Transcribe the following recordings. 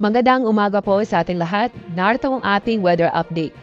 Magandang umaga po sa ating lahat. Narito ang ating weather update.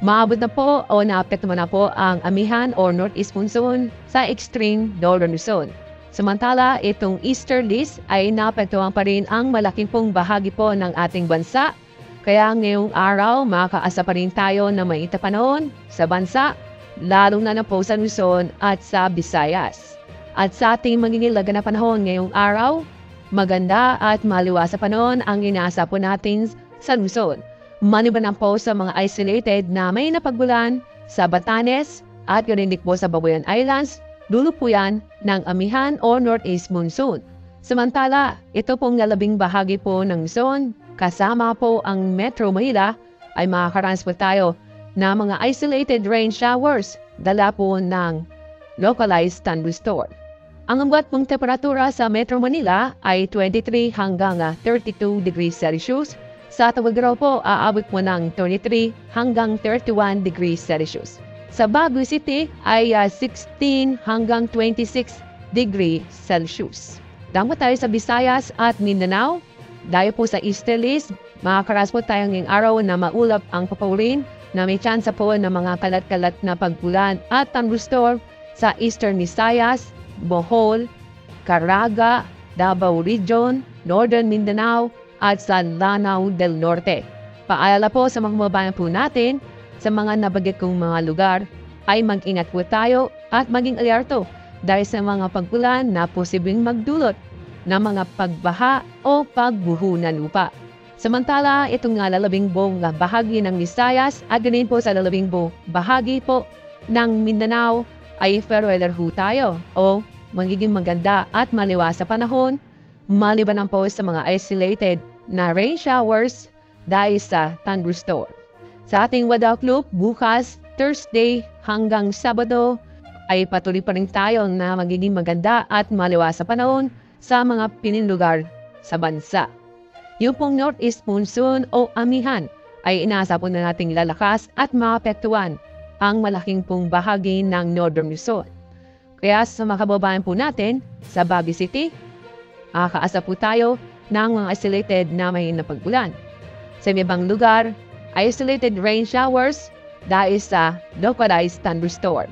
Maabot na po o naapektuhan na po ang amihan o northeast monsoon sa extreme northern Luzon. Samantala, itong easterlies ay naapektuhan pa rin ang malaking pong bahagi po ng ating bansa. Kaya ngayong araw, makakaasa pa rin tayo ng mainit na panahon sa bansa, lalo na po sa Luzon at sa Visayas. At sa ating magiging laga na panahon ngayong araw, maganda at maliwas sa panahon ang inaasa po natin sa Luzon. Maliban na po sa mga isolated na may napagbulan sa Batanes at ganoon po sa Babuyan Islands, dulo po yan ng amihan o northeast monsoon. Samantala, ito pong lalabing bahagi po ng Luzon, kasama po ang Metro Manila, ay makakaranas po tayo na mga isolated rain showers, dala po ng localized thunderstorm. Ang ugat pong temperatura sa Metro Manila ay 23 hanggang 32 degrees Celsius. Sa Tawagaraw po, aabot po ng 23 hanggang 31 degrees Celsius. Sa Baguio City ay 16 hanggang 26 degrees Celsius. Damo tayo sa Visayas at Mindanao. Dahil po sa easterlies, makakaras po tayo ngayong araw na maulap ang papaurin na may tsansa po ng mga kalat-kalat na pagbulan at thunderstorm sa Eastern Visayas, Bohol, Caraga, Davao Region, Northern Mindanao, at sa Lanao del Norte. Paalala po sa mga kababayan po natin sa mga nabanggit kong mga lugar ay mag-ingat po tayo at maging alerto dahil sa mga pagbulan na posibleng magdulot ng mga pagbaha o pagbuho ng lupa. Samantala, itong lalabing buong bahagi ng Visayas at ganun po sa lalabing buong bahagi po ng Mindanao ay fair weather ho tayo o magiging maganda at maliwas sa panahon, maliban lang po sa mga isolated na rain showers dahil sa thunderstorm. Sa ating weather outlook, bukas, Thursday hanggang Sabado ay patuloy pa rin tayo na magiging maganda at maliwas sa panahon sa mga pininlugar sa bansa. Yung pong northeast monsoon o amihan ay inaasa po na nating lalakas at maapektuhan ang malaking pong bahagi ng Northern Luzon. Kaya sa mga kababayan po natin sa Baguio City, makakaasa po tayo ng mga isolated na may napagbulan. Sa ibang lugar, isolated rain showers dahil sa localized thunderstorm.